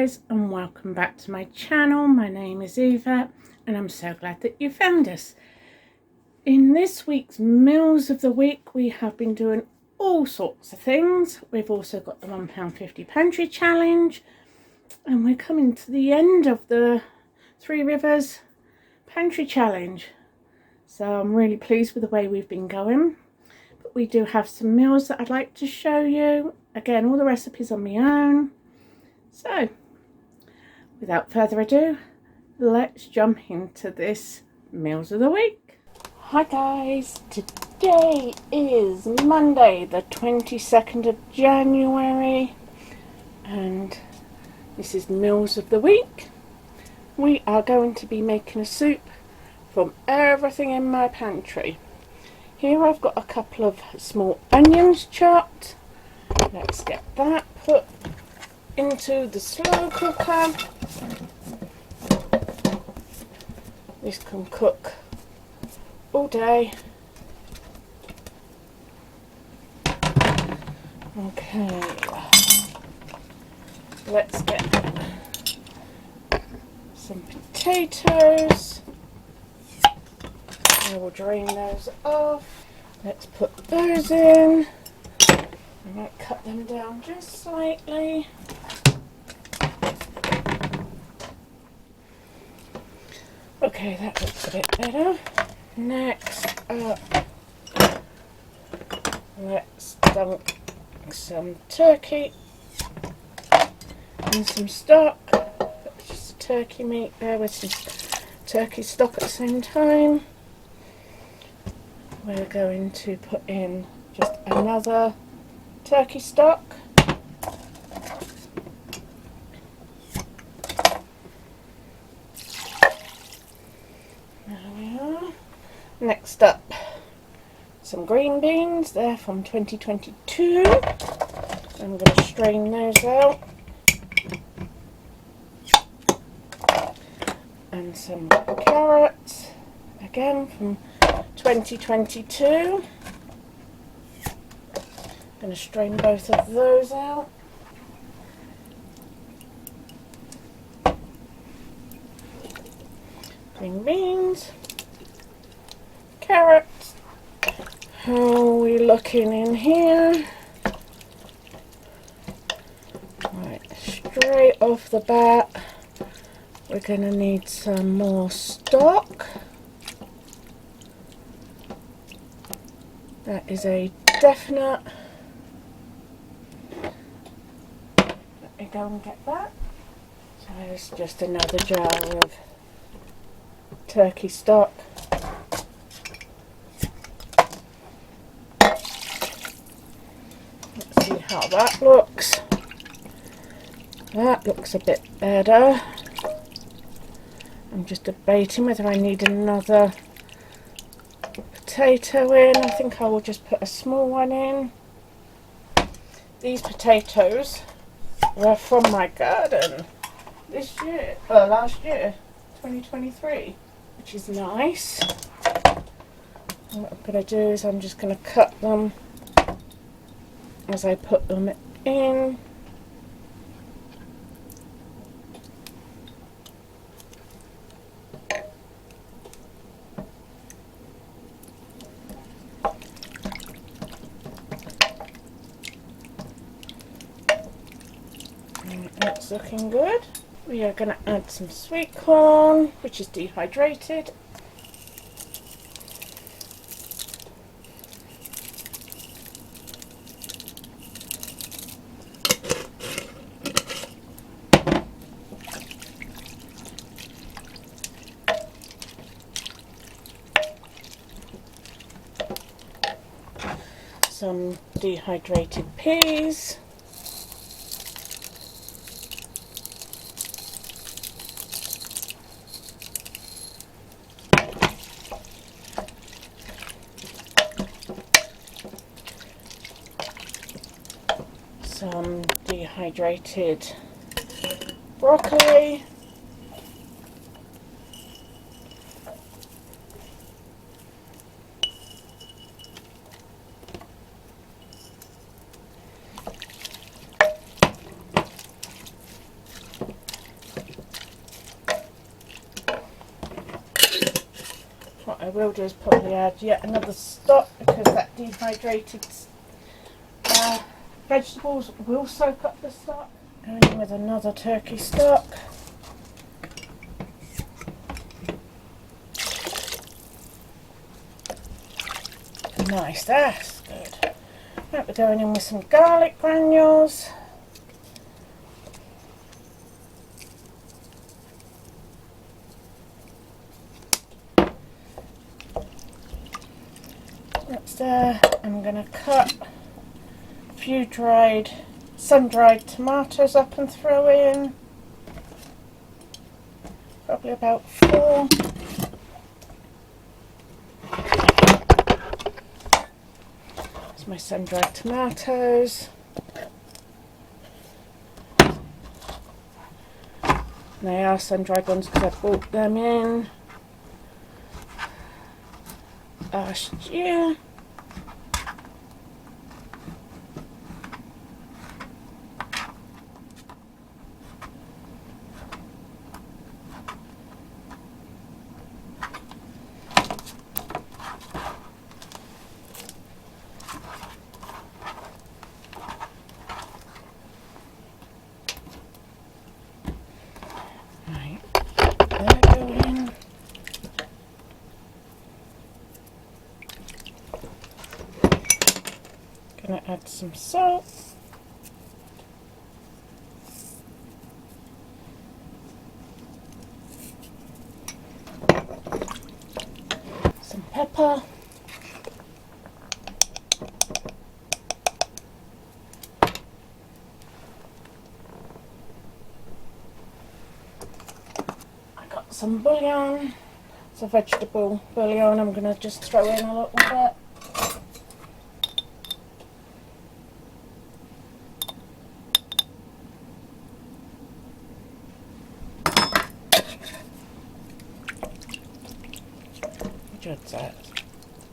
guys, and welcome back to my channel. My name is Eva and I'm so glad that you found us. In this week's Meals of the Week we have been doing all sorts of things. We've also got the £1.50 pantry challenge and we're coming to the end of the Three Rivers pantry challenge. So I'm really pleased with the way we've been going. But we do have some meals that I'd like to show you. Again, all the recipes on my own. So, without further ado, let's jump into this Meals of the Week. Hi guys, today is Monday the 22nd of January and this is Meals of the Week. We are going to be making a soup from everything in my pantry. Here I've got a couple of small onions chopped. Let's get that put into the slow cooker. This can cook all day. Okay, let's get some potatoes. I will drain those off. Let's put those in. I might cut them down just slightly. Okay, that looks a bit better. Next up, let's dunk some turkey and some stock. That's just turkey meat there with some turkey stock at the same time. We're going to put in just another turkey stock. Next up, some green beans. They're from 2022. I'm going to strain those out. And some carrots, again from 2022. I'm going to strain both of those out. Green beans. Carrots. How are we looking in here? Right, straight off the bat, we're going to need some more stock. That is a definite. Let me go and get that. So there's just another jar of turkey stock. How that looks. That looks a bit better. I'm just debating whether I need another potato in. I think I will just put a small one in. These potatoes were from my garden this year, last year, 2023, which is nice. And what I'm going to do is I'm just going to cut them as I put them in. That's looking good. We are going to add some sweet corn, which is dehydrated. Some dehydrated peas. Some dehydrated broccoli. What I will do is probably add yet another stock, because that dehydrated vegetables will soak up the stock. Going in with another turkey stock. Nice, that's good. Right, we're going in with some garlic granules. That's there. I'm going to cut a few sun-dried tomatoes up and throw in. Probably about 4. There's my sun-dried tomatoes. And they are sun-dried ones because I bought them in last year. Right, there go in. Gonna add some salt. Some pepper. I got some bouillon. It's a vegetable bouillon. I'm gonna just throw in a little bit.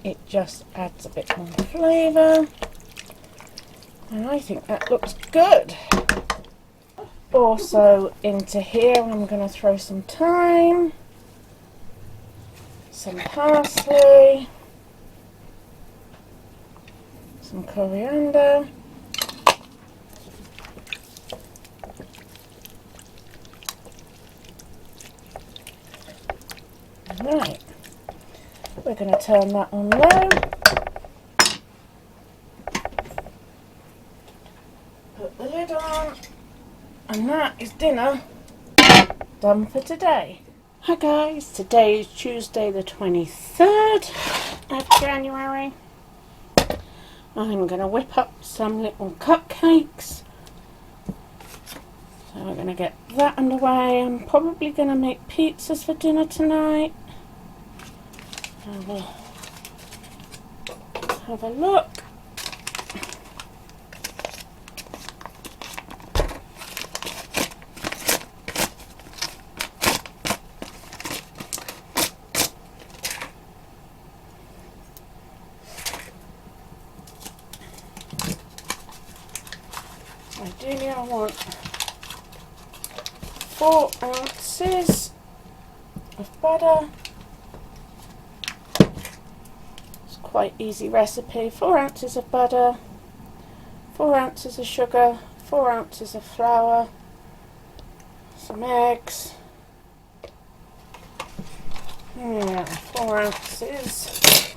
It just adds a bit more flavour, and I think that looks good. Also into here I'm going to throw some thyme, some parsley, some coriander, right. We're going to turn that on low. Put the lid on. And that is dinner done for today. Hi guys, today is Tuesday the 23rd of January. I'm going to whip up some little cupcakes. So we're going to get that underway. I'm probably going to make pizzas for dinner tonight. I will have a look. Ideally I want 4 ounces of butter. Quite easy recipe. 4 ounces of butter, 4 ounces of sugar, 4 ounces of flour, some eggs, 4 ounces.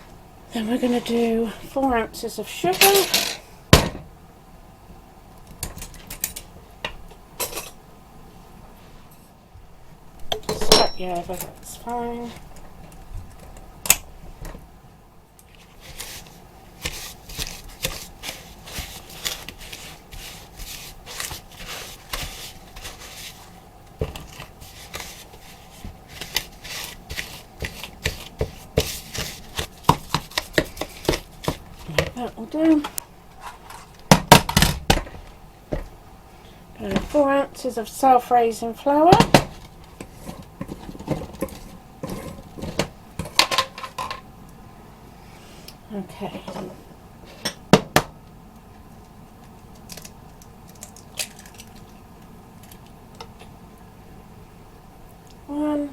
Then we're going to do 4 ounces of sugar, yeah, but that's fine. That will do. 4 ounces of self-raising flour. Okay. One.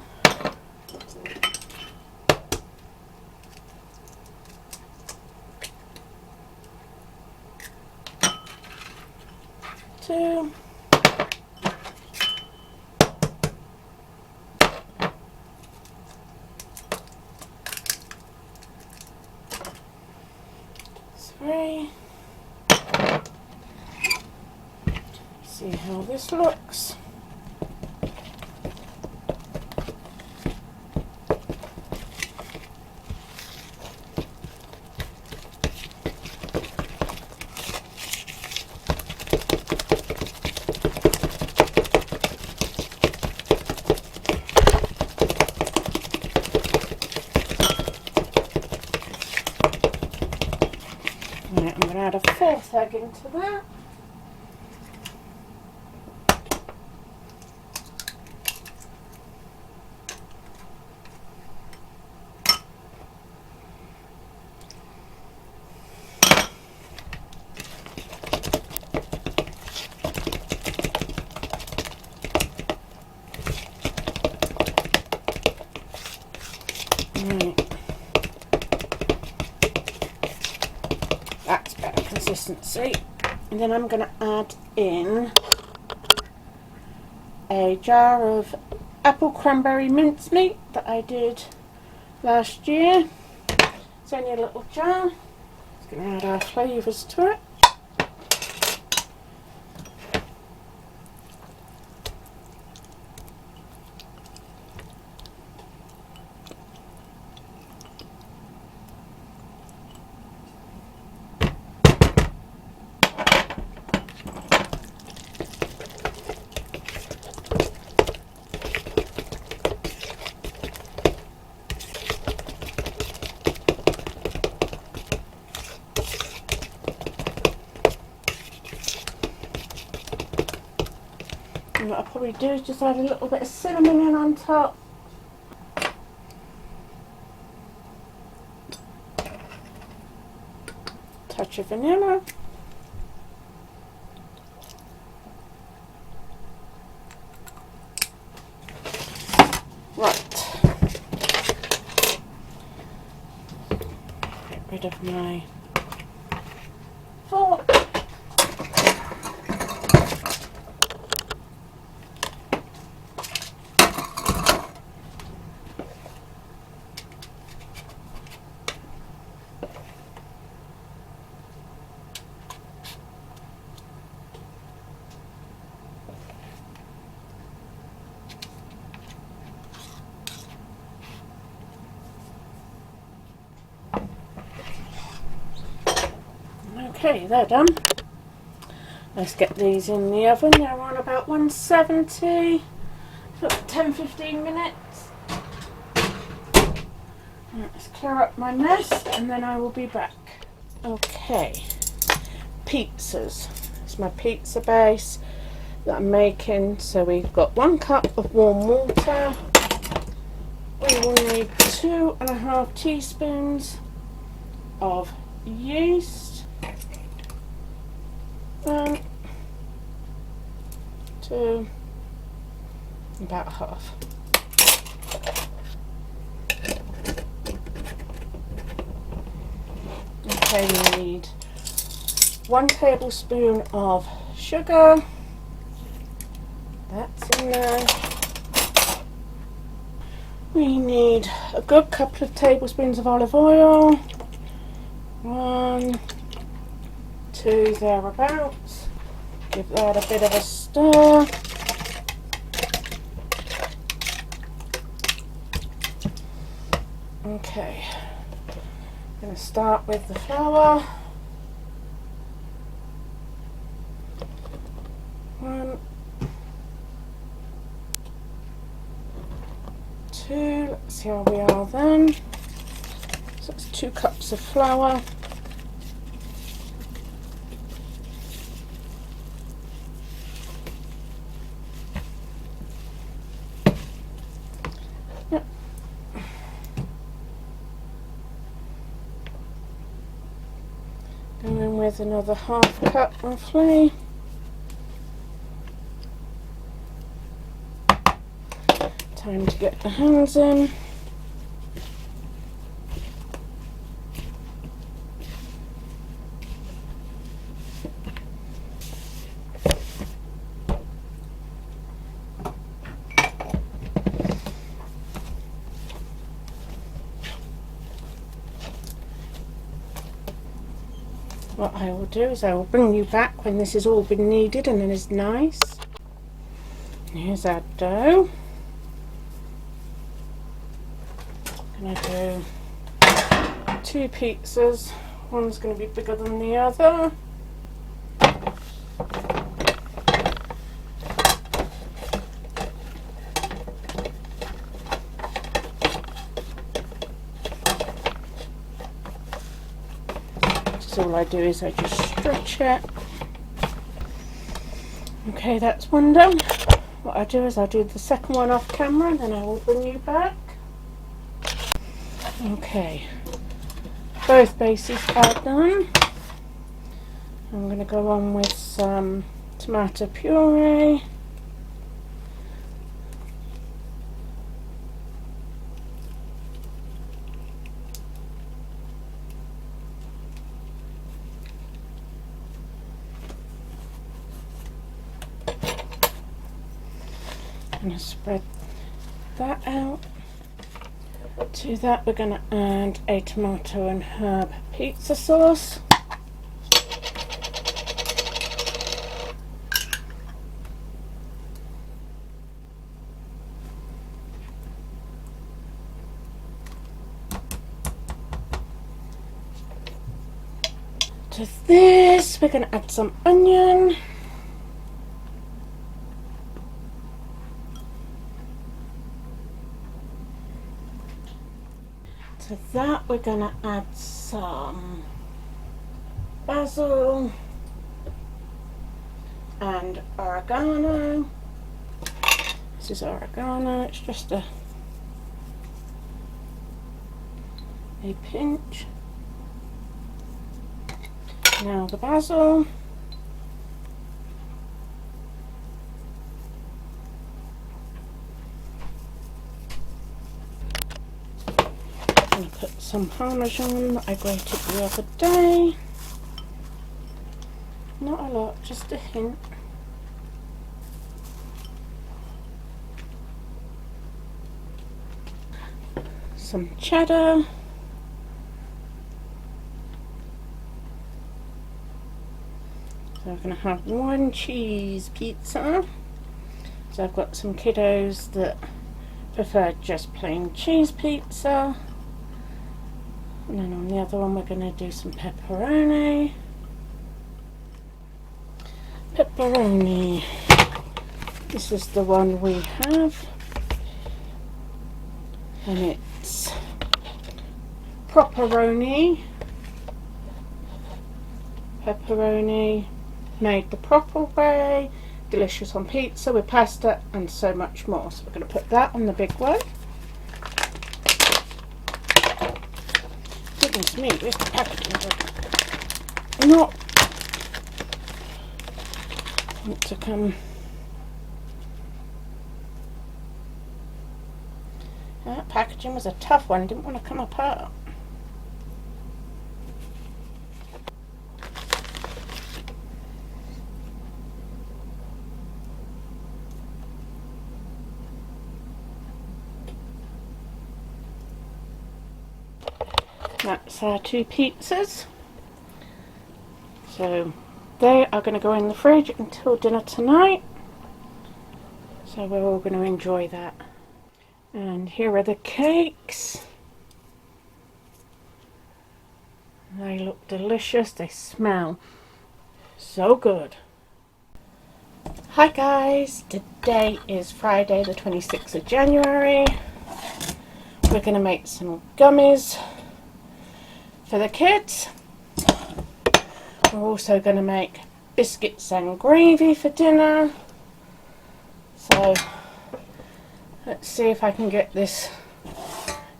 2. See how this looks. Right, I'm going to add a 4th egg into that. Right. That's better consistency. And then I'm going to add in a jar of apple cranberry mincemeat that I did last year. It's only a little jar. Just going to add our flavours to it. And what I'll probably do is just add a little bit of cinnamon in on top. Touch of vanilla. Right. Get rid of my fork. Okay, they're done. Let's get these in the oven. They're on about 170 for 10-15 minutes. Let's clear up my mess and then I will be back. Okay, pizzas. It's my pizza base that I'm making. So we've got 1 cup of warm water. We will need 2.5 teaspoons of yeast. 1, 2, about half. Okay, we need 1 tablespoon of sugar. That's in there. We need a good couple of tablespoons of olive oil. 1, 2, thereabouts. Give that a bit of a stir. Okay, I'm going to start with the flour. 1, 2, let's see how we are then. So it's 2 cups of flour. Yep. Going with another half cup roughly. Time to get the hands in. what I will do is I will bring you back when this has all been kneaded and it is nice. Here's our dough. I'm going to do 2 pizzas. One's going to be bigger than the other. So all I do is I just stretch it. Okay, that's one done. What I do is I'll do the second one off camera and then I will bring you back. Okay, both bases are done. I'm going to go on with some tomato puree. I'm going to spread that out. To that we're going to add a tomato and herb pizza sauce. To this we're going to add some onion. To that we're going to add some basil and oregano. This is oregano, it's just a pinch. Now the basil. I'm going to put some parmesan that I grated the other day. Not a lot, just a hint. Some cheddar. So I'm going to have 1 cheese pizza. So I've got some kiddos that prefer just plain cheese pizza. And then on the other one we're going to do some pepperoni. Pepperoni. This is the one we have. And it's properoni. Pepperoni made the proper way, delicious on pizza with pasta and so much more. So we're going to put that on the big one. Goodness me, this packaging does not want to come. That packaging was a tough one, didn't want to come apart. That's our 2 pizzas. So they are going to go in the fridge until dinner tonight. So we're all going to enjoy that. And here are the cakes. They look delicious. They smell so good. Hi guys, today is Friday the 26th of January. We're going to make some gummies for the kids. We're also going to make biscuits and gravy for dinner. So let's see if I can get this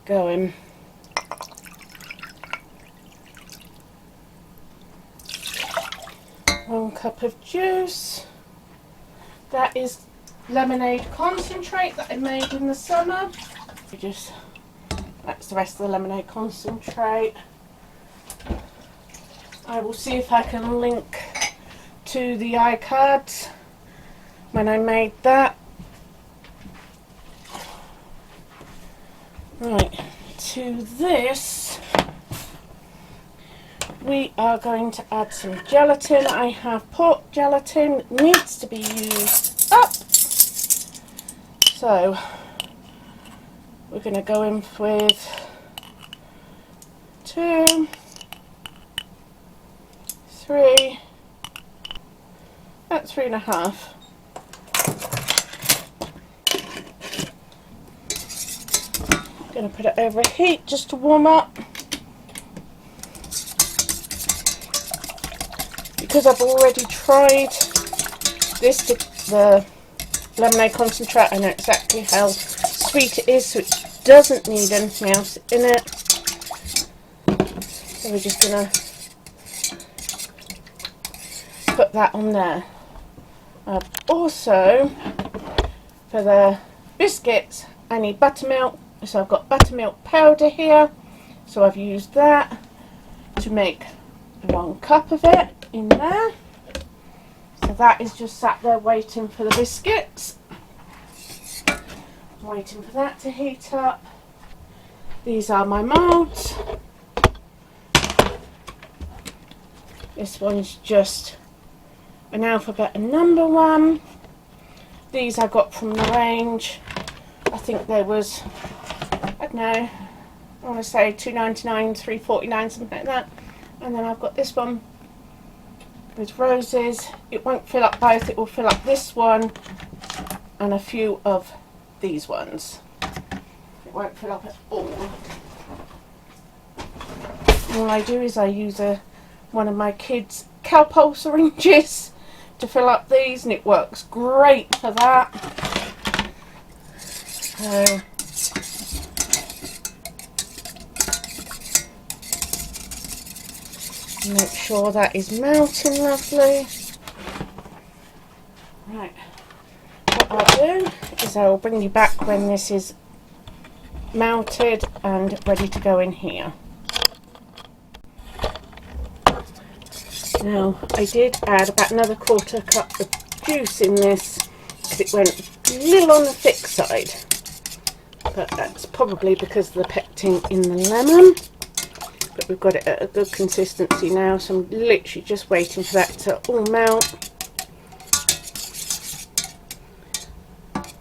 going. One cup of juice. That is lemonade concentrate that I made in the summer. That's the rest of the lemonade concentrate. I will see if I can link to the iCards when I made that. Right, to this we are going to add some gelatin. I have pork gelatin, it needs to be used up. So we're going to go in with 2, 3, that's 3.5. Going to put it over heat just to warm up. Because I've already tried this, the lemonade concentrate, I know exactly how sweet it is, so it doesn't need anything else in it. So we're just going to put that on there. Also, for the biscuits, I need buttermilk. So I've got buttermilk powder here, so I've used that to make 1 cup of it in there. So that is just sat there waiting for the biscuits. Waiting for that to heat up. These are my moulds. This one's just an alphabet and number one. These I got from the range. I think there was, I don't know, I want to say $2.99, $3.49, something like that. And then I've got this one with roses. It won't fill up both, it will fill up this one and a few of these ones. It won't fill up at all. All I do is I use one of my kids' Calpol syringes to fill up these, and it works great for that. So make sure that is melting lovely. Right, what I'll do is I'll bring you back when this is melted and ready to go in here. Now I did add about another 1/4 cup of juice in this because it went a little on the thick side, but that's probably because of the pectin in the lemon. But we've got it at a good consistency now, so I'm literally just waiting for that to all melt.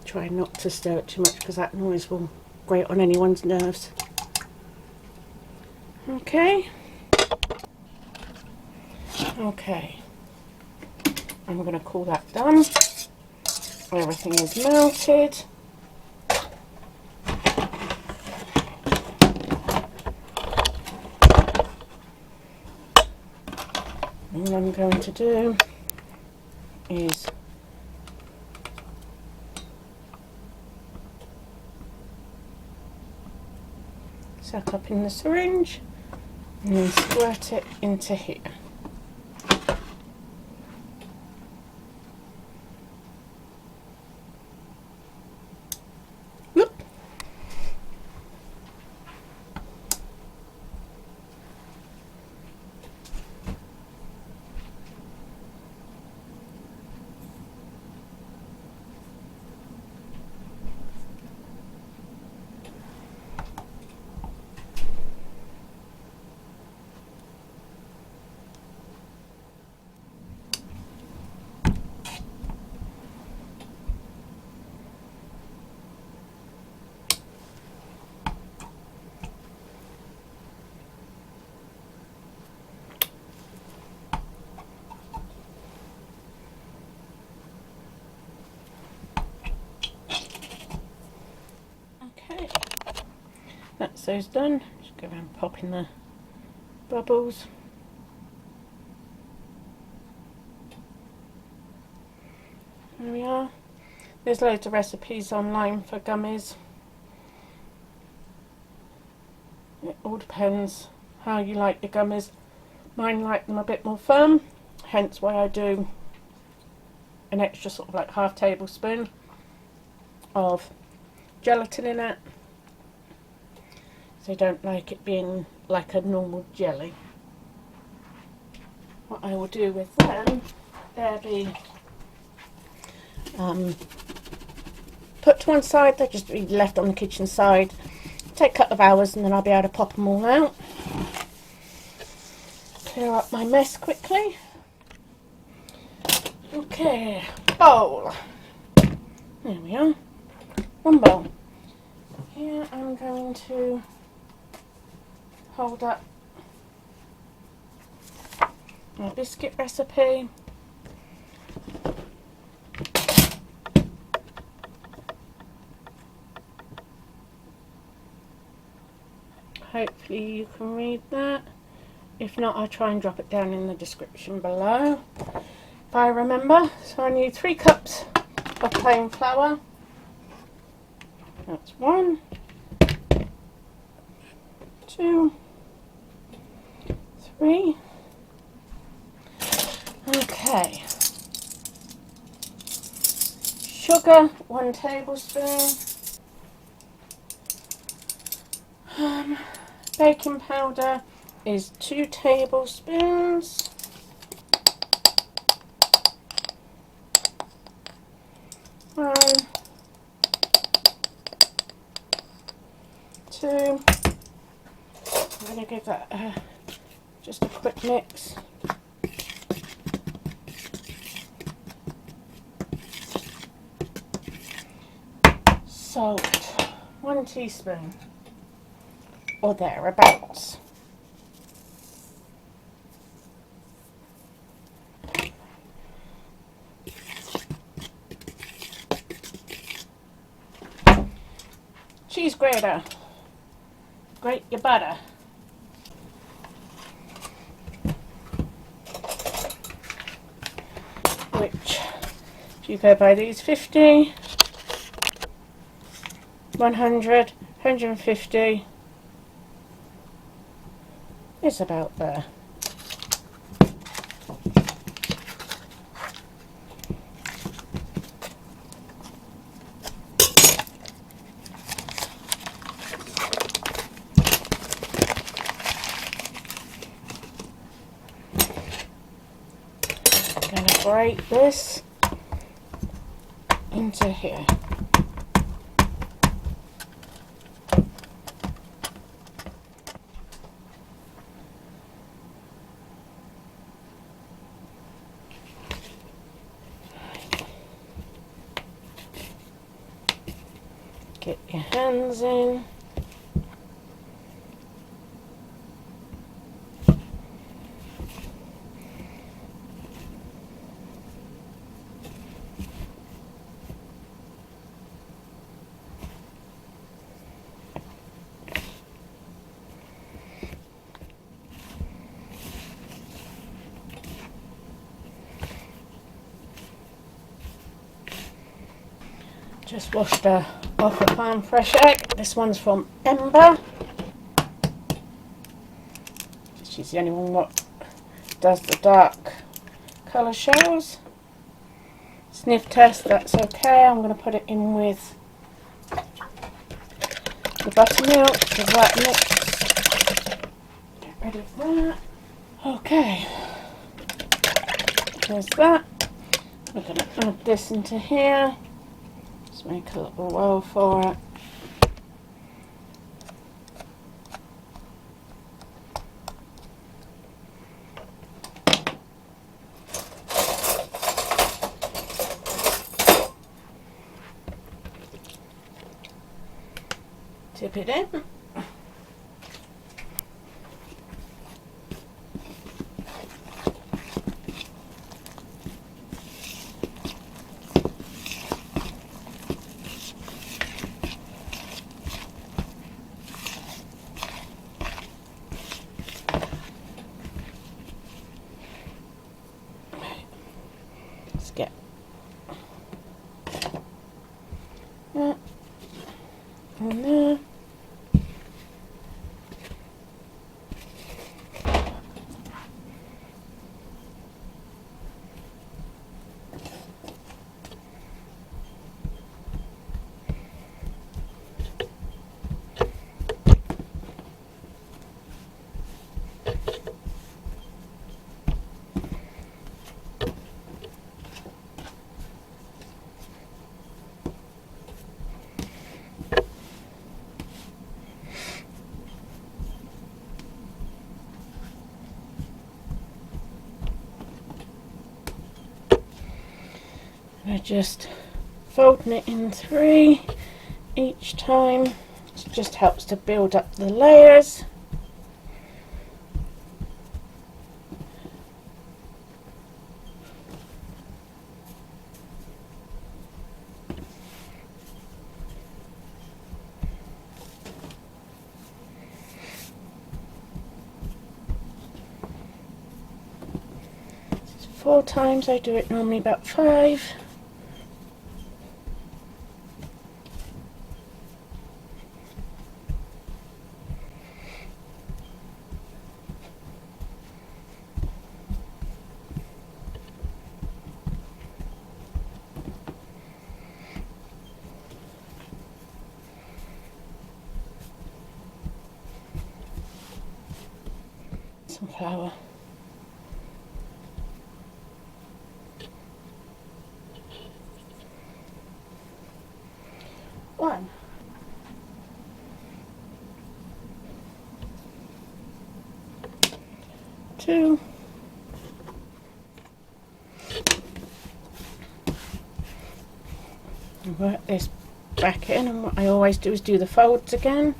Try not to stir it too much because that noise will grate on anyone's nerves. Okay. Okay. I'm going to call that done. Everything is melted. All I'm going to do is suck up in the syringe and then squirt it into here. Whoop. That's those done. Just go around popping the bubbles. There we are. There's loads of recipes online for gummies. It all depends how you like your gummies. Mine like them a bit more firm, hence why I do an extra sort of like 1/2 tablespoon of gelatin in it. So I don't like it being like a normal jelly. What I will do with them, they'll be put to one side, they'll just be left on the kitchen side. Take a couple of hours and then I'll be able to pop them all out. clear up my mess quickly. Okay, bowl. There we are. One bowl. Here I'm going to hold up my biscuit recipe. Hopefully you can read that. If not, I'll try and drop it down in the description below if I remember. So I need 3 cups of plain flour. That's 1, 2, 3. Okay. Sugar, 1 tablespoon. Baking powder is 2 tablespoons. One, 2. I'm going to give that just a quick mix. Salt, 1 teaspoon or thereabouts. Cheese grater, grate your butter. Which, if you go by these, 50, 100, 150 is about there. I'm going to grate this into here. Get your hands in. Just washed off a fine fresh egg. This one's from Ember. She's the only one that does the dark colour shows. Sniff test, that's okay. I'm going to put it in with the buttermilk, the white mix. Get rid of that. Okay. There's that. We're going to add this into here. Just make a little roll for it. Tip it in. Let's get that in there. by just folding it in 3 each time. It just helps to build up the layers. This is 4 times. I do it normally about 5. Some flour. One. 2. And work this back in, and what I always do is do the folds again.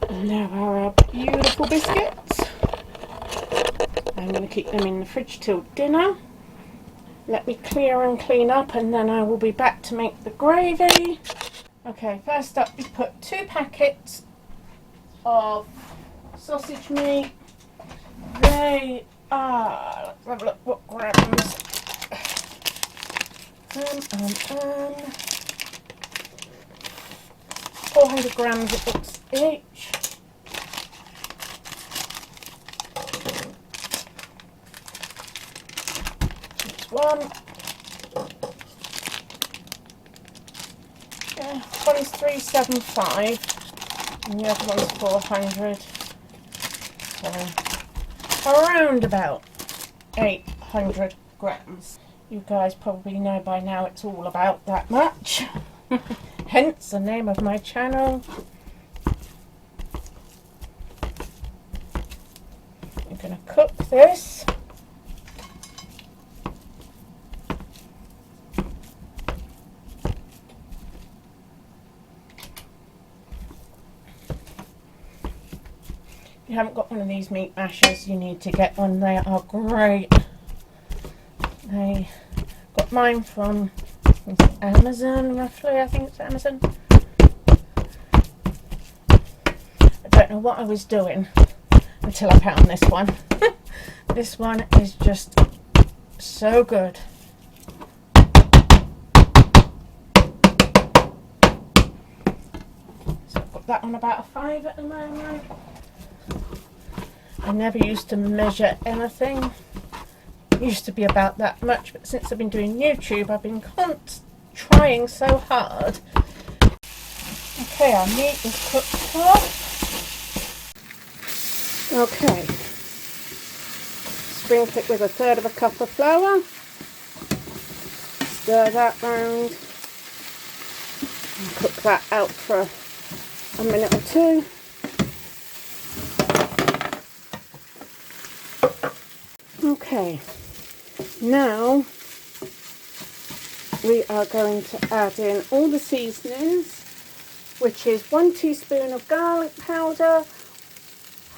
And there are our beautiful biscuits. I'm going to keep them in the fridge till dinner. Let me clear and clean up, and then I will be back to make the gravy. Okay, first up we put 2 packets of sausage meat. They are, let's have a look what grams. 400 grams it looks each. That's one. Yeah, one's 375 and the other one's 400. So around about 800 grams. You guys probably know by now it's all about that much. Hence the name of my channel. I'm going to cook this. If you haven't got one of these meat mashers, you need to get one. They are great. I got mine from Amazon, roughly. I think it's Amazon. I don't know what I was doing until I found this one. This one is just so good. So I've got that on about a 5 at the moment. I never used to measure anything. It used to be about that much, but since I've been doing YouTube, I've been trying so hard. Okay, our meat is cooked up. Okay, sprinkle it with 1/3 cup of flour. Stir that round and cook that out for a minute or 2. Okay, now we are going to add in all the seasonings, which is 1 teaspoon of garlic powder,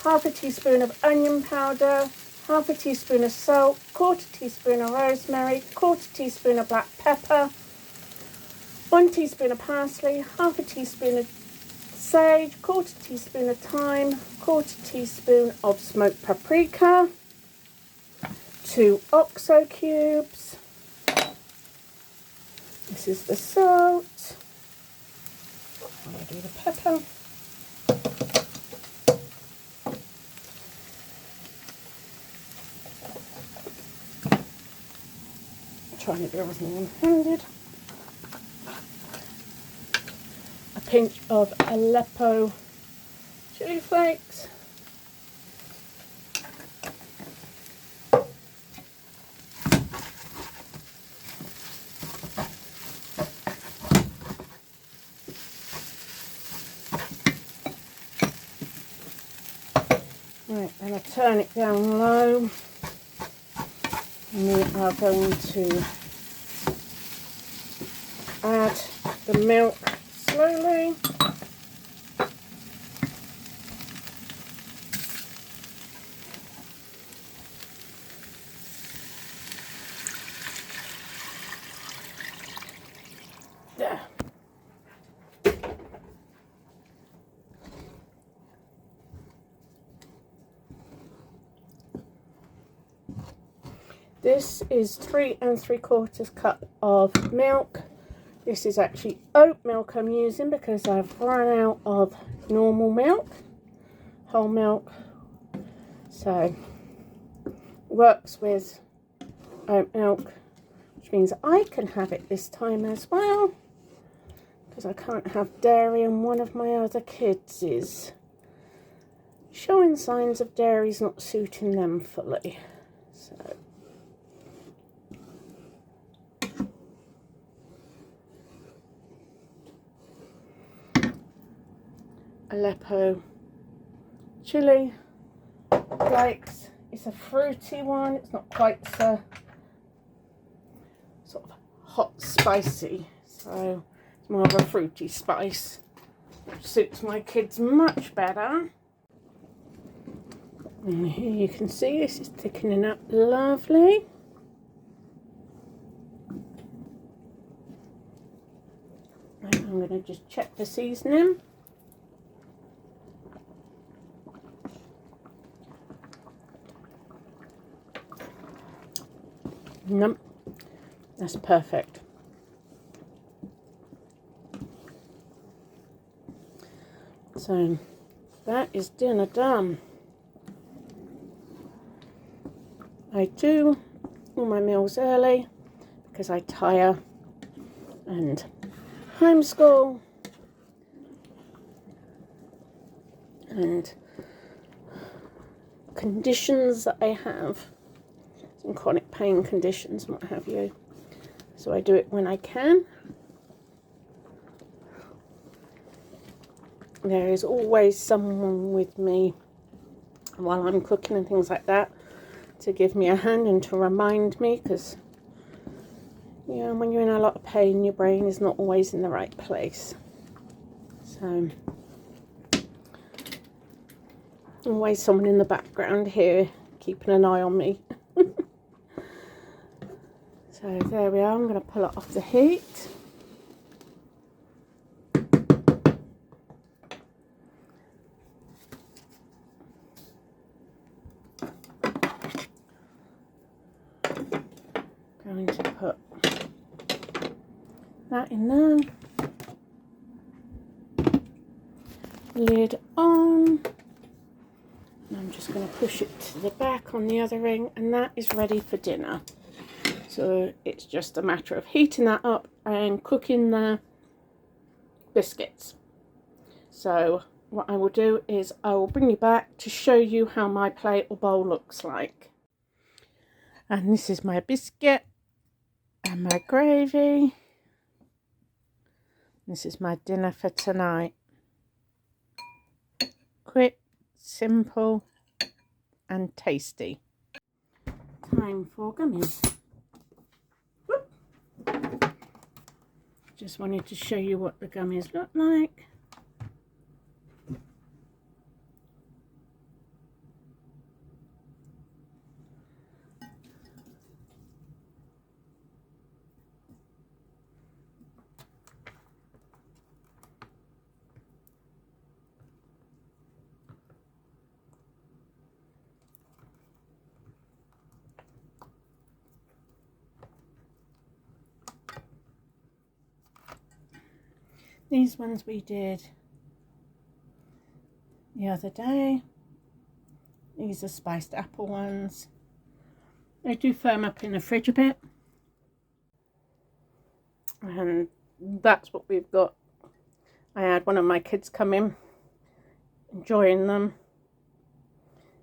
1/2 teaspoon of onion powder, 1/2 teaspoon of salt, 1/4 teaspoon of rosemary, 1/4 teaspoon of black pepper, 1 teaspoon of parsley, 1/2 teaspoon of sage, 1/4 teaspoon of thyme, 1/4 teaspoon of smoked paprika, 2 OXO cubes. This is the salt. I'm going to do the pepper. trying to do everything one-handed. A pinch of Aleppo chili flakes. Right, then I turn it down low, and we are going to add the milk slowly. There. This is 3 3/4 cup of milk. This is actually oat milk I'm using because I've run out of normal milk, whole milk. So works with oat milk, which means I can have it this time as well, because I can't have dairy, and one of my other kids is showing signs of dairy's not suiting them fully. So Aleppo chili flakes. It's a fruity one. It's not quite so sort of hot spicy, so it's more of a fruity spice, which suits my kids much better. And here you can see this is thickening up lovely. Right, I'm going to just check the seasoning. Nope, that's perfect. So that is dinner done. I do all my meals early because I tire and homeschool and conditions that I have. Some chronic pain conditions and what have you, so I do it when I can. There is always someone with me while I'm cooking and things like that to give me a hand and to remind me, because you know, when you're in a lot of pain, your brain is not always in the right place. So always someone in the background here keeping an eye on me. So there we are. I'm going to pull it off the heat. Going to put that in there. Lid on. And I'm just going to push it to the back on the other ring, and that is ready for dinner. So it's just a matter of heating that up and cooking the biscuits. So what I will do is I will bring you back to show you how my plate or bowl looks like. And this is my biscuit and my gravy. This is my dinner for tonight. Quick, simple and tasty. Time for gummies. Just wanted to show you what the gummies look like. These ones we did the other day. These are spiced apple ones. They do firm up in the fridge a bit. and that's what we've got. I had one of my kids come in, enjoying them.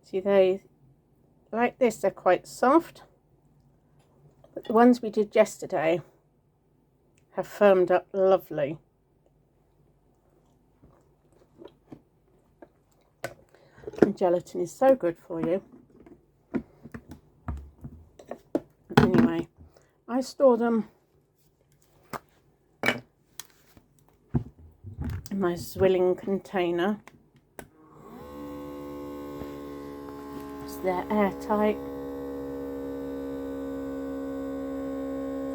See, they like this, they're quite soft, but the ones we did yesterday have firmed up lovely. And gelatin is so good for you. Anyway, I store them in my Zwilling container. So they're airtight.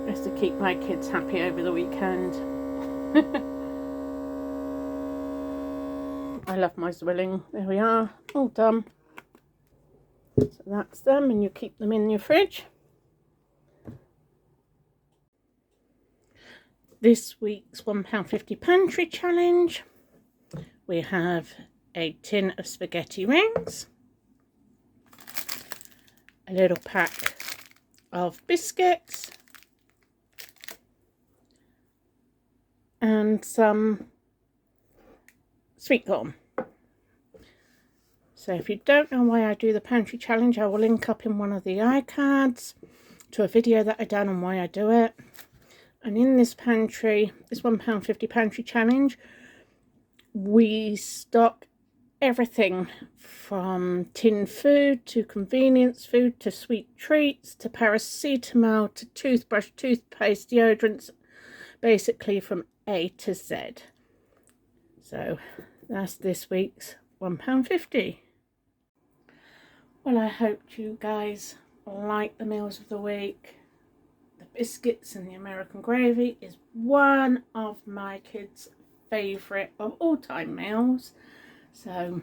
Just to keep my kids happy over the weekend. I love my Zwilling. There we are, all done. So that's them, and you keep them in your fridge. This week's £1.50 pantry challenge. We have a tin of spaghetti rings, a little pack of biscuits, and some sweet corn. So if you don't know why I do the pantry challenge, I will link up in one of the iCards to a video that I done on why I do it. And in this pantry, this £1.50 pantry challenge, we stock everything from tin food to convenience food to sweet treats to paracetamol to toothbrush, toothpaste, deodorants, basically from A to Z. So that's this week's £1.50. Well, I hope you guys like the meals of the week. The biscuits and the American gravy is one of my kids' favourite of all time meals. So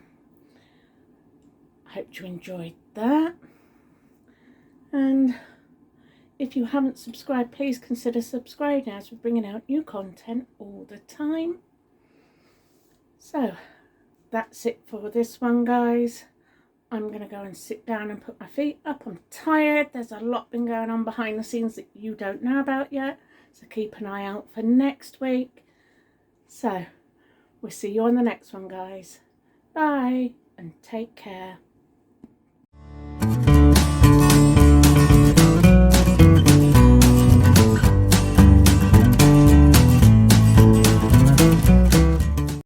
I hope you enjoyed that. And if you haven't subscribed, please consider subscribing, as we're bringing out new content all the time. So that's it for this one, guys. I'm going to go and sit down and put my feet up. I'm tired. There's a lot been going on behind the scenes that you don't know about yet. So keep an eye out for next week. So we'll see you on the next one, guys. Bye and take care.